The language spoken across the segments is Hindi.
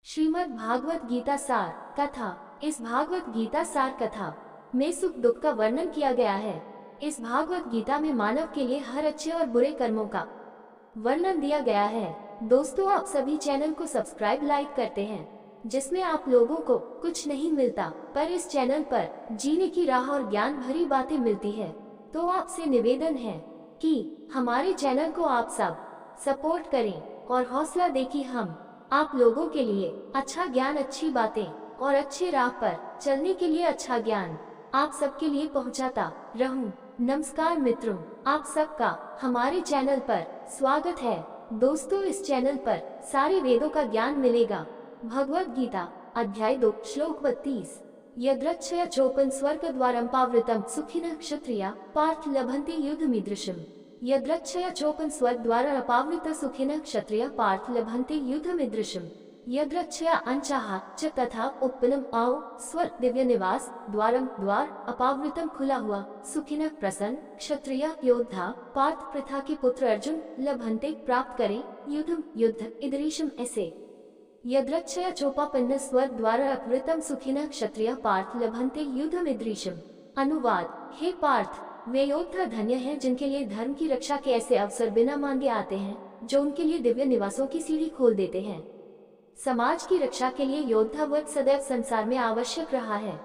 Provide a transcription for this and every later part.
श्रीमद् भागवत गीता सार कथा। इस भागवत गीता सार कथा में सुख दुख का वर्णन किया गया है। इस भागवत गीता में मानव के लिए हर अच्छे और बुरे कर्मों का वर्णन दिया गया है। दोस्तों, आप सभी चैनल को सब्सक्राइब लाइक करते हैं, जिसमें आप लोगों को कुछ नहीं मिलता, पर इस चैनल पर जीने की राह और ज्ञान भरी बातें मिलती है। तो आपसे निवेदन है कि हमारे चैनल को आप सब सपोर्ट करें और हौसला दें कि हम आप लोगों के लिए अच्छा ज्ञान, अच्छी बातें और अच्छे राह पर चलने के लिए अच्छा ज्ञान आप सबके लिए पहुंचाता रहूं। नमस्कार मित्रों, आप सबका हमारे चैनल पर स्वागत है। दोस्तों, इस चैनल पर सारे वेदों का ज्ञान मिलेगा। भगवत गीता अध्याय 2 श्लोक 32। यद्रच्छया चोपन स्वर्ग द्वारम पावृतम सुखिनः क्षत्रिया पार्थ लभन्ते युद्धमीदृशम्। यद्रच्छया चोपन स्वर्ग द्वारा अपावृत सुखिनः क्षत्रिय पार्थ लभन्ते युद्धमीदृशम्। यद्रच्छया अंचाहा च तथा उत्पन्नम आओ स्वर्ग दिव्य निवास द्वारम द्वार अपावृतम खुला हुआ सुखिनः प्रसन्न क्षत्रिय योद्धा पार्थ प्रथा के पुत्र अर्जुन लभन्ते प्राप्त करें युद्धम युद्ध इदृशम ऐसे। यद्रच्छया चोपापन्न स्वर्ग द्वारा अपवृतम सुखिनः क्षत्रिय पार्थ लभन्ते युद्धमिदृशम्। अनुवाद: हे पार्थ, वे योद्धा धन्य हैं जिनके लिए धर्म की रक्षा के ऐसे अवसर बिना मांगे आते हैं, जो उनके लिए दिव्य निवासों की सीढ़ी खोल देते हैं। समाज की रक्षा के लिए योद्धा वर्ग सदैव संसार में आवश्यक रहा है।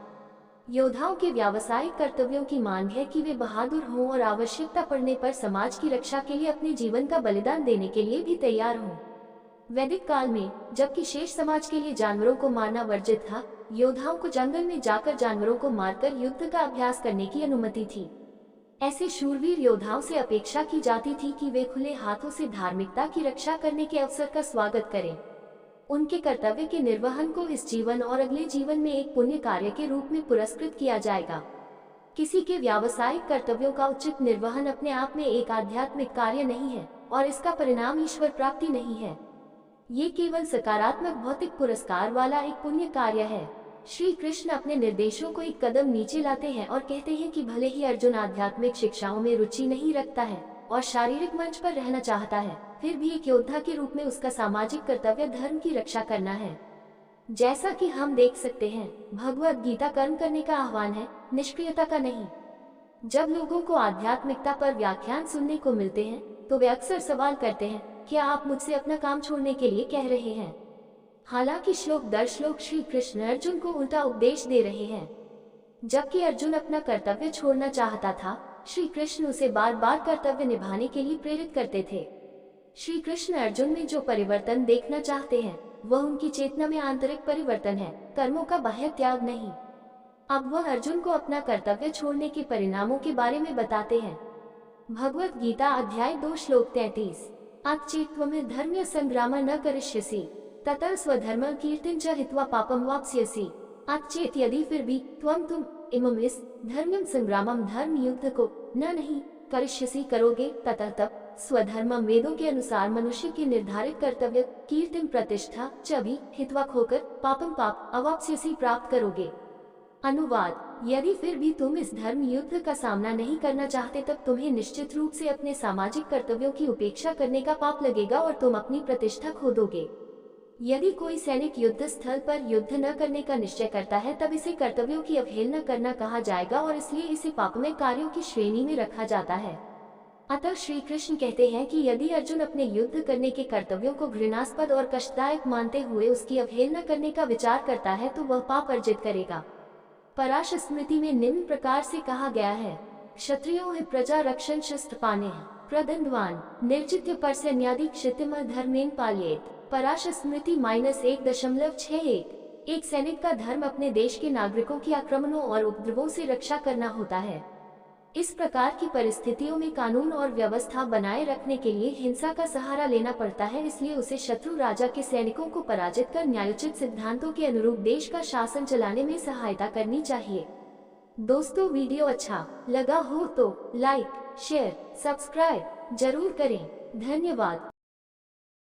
योद्धाओं के व्यावसायिक कर्तव्यों की मांग है कि वे बहादुर हों और आवश्यकता पड़ने पर समाज की रक्षा के लिए अपने जीवन का बलिदान देने के लिए भी तैयार हों। वैदिक काल में, जबकि शेष समाज के लिए जानवरों को मारना वर्जित था, योद्धाओं को जंगल में जाकर जानवरों को मारकर युद्ध का अभ्यास करने की अनुमति थी। ऐसे शूरवीर योद्धाओं से अपेक्षा की जाती थी कि वे खुले हाथों से धार्मिकता की रक्षा करने के अवसर का स्वागत करें। उनके कर्तव्य के निर्वहन को इस जीवन और अगले जीवन में एक पुण्य कार्य के रूप में पुरस्कृत किया जाएगा। किसी के व्यावसायिक कर्तव्यों का उचित निर्वहन अपने आप में एक आध्यात्मिक कार्य नहीं है और इसका परिणाम ईश्वर प्राप्ति नहीं है। ये केवल सकारात्मक भौतिक पुरस्कार वाला एक पुण्य कार्य है। श्री कृष्ण अपने निर्देशों को एक कदम नीचे लाते हैं और कहते हैं कि भले ही अर्जुन आध्यात्मिक शिक्षाओं में रुचि नहीं रखता है और शारीरिक मंच पर रहना चाहता है, फिर भी एक योद्धा के रूप में उसका सामाजिक कर्तव्य धर्म की रक्षा करना है। जैसा कि हम देख सकते हैं, भगवत गीता कर्म करने का आह्वान है, निष्क्रियता का नहीं। जब लोगों को आध्यात्मिकता पर व्याख्यान सुनने को मिलते हैं, तो वे अक्सर सवाल करते हैं, क्या आप मुझसे अपना काम छोड़ने के लिए कह रहे हैं? हालांकि श्लोक दर श्लोक श्री कृष्ण अर्जुन को उल्टा उपदेश दे रहे हैं। जबकि अर्जुन अपना कर्तव्य छोड़ना चाहता था, श्री कृष्ण उसे बार बार कर्तव्य निभाने के लिए प्रेरित करते थे। श्री कृष्ण अर्जुन में जो परिवर्तन देखना चाहते हैं, वह उनकी चेतना में आंतरिक परिवर्तन है, कर्मों का बाह्य त्याग नहीं। अब वह अर्जुन को अपना कर्तव्य छोड़ने के परिणामों के बारे में बताते हैं। भगवत गीता अध्याय 2 श्लोक 33। अचेत्त्वमेव धर्म्य संग्राम न करिष्यसि ततः स्वधर्म कीर्तिं च हित्वा पापम वाप्स्यसि। अचेत यदि फिर भी तुम इमं इस धर्म्यम संग्रामम धर्म युद्ध को नहीं करिष्यसि करोगे, ततः तब स्वधर्मम वेदों के अनुसार मनुष्य के निर्धारित कर्तव्य कीर्तिं प्रतिष्ठा च भी हित्वा खोकर पापम पाप अवाप्स्यसि प्राप्त करोगे। अनुवाद: यदि फिर भी तुम इस धर्म युद्ध का सामना नहीं करना चाहते, तब तुम्हें निश्चित रूप से अपने सामाजिक कर्तव्यों की उपेक्षा करने का पाप लगेगा और तुम अपनी प्रतिष्ठा खो दोगे। यदि कोई सैनिक युद्ध स्थल पर युद्ध न करने का निश्चय करता है, तब इसे कर्तव्यों की अवहेलना करना कहा जाएगा और इसलिए इसे पापमय कार्यों की श्रेणी में रखा जाता है। अतः श्री कृष्ण कहते हैं कि यदि अर्जुन अपने युद्ध करने के कर्तव्यों को घृणास्पद और कष्टदायक मानते हुए उसकी अवहेलना करने का विचार करता है, तो वह पाप अर्जित करेगा। पराश स्मृति में निम्न प्रकार से कहा गया है, क्षत्रियो है प्रजा रक्षण शस्त्र पाने प्रदंडवान निर्जित्य परसन्यादि क्षितिम धर्मेन पाल्येत। पराश स्मृति -1.61। एक सैनिक का धर्म अपने देश के नागरिकों की आक्रमणों और उपद्रवों से रक्षा करना होता है। इस प्रकार की परिस्थितियों में कानून और व्यवस्था बनाए रखने के लिए हिंसा का सहारा लेना पड़ता है, इसलिए उसे शत्रु राजा के सैनिकों को पराजित कर न्यायोचित सिद्धांतों के अनुरूप देश का शासन चलाने में सहायता करनी चाहिए। दोस्तों, वीडियो अच्छा लगा हो तो लाइक, शेयर, सब्सक्राइब जरूर करें। धन्यवाद।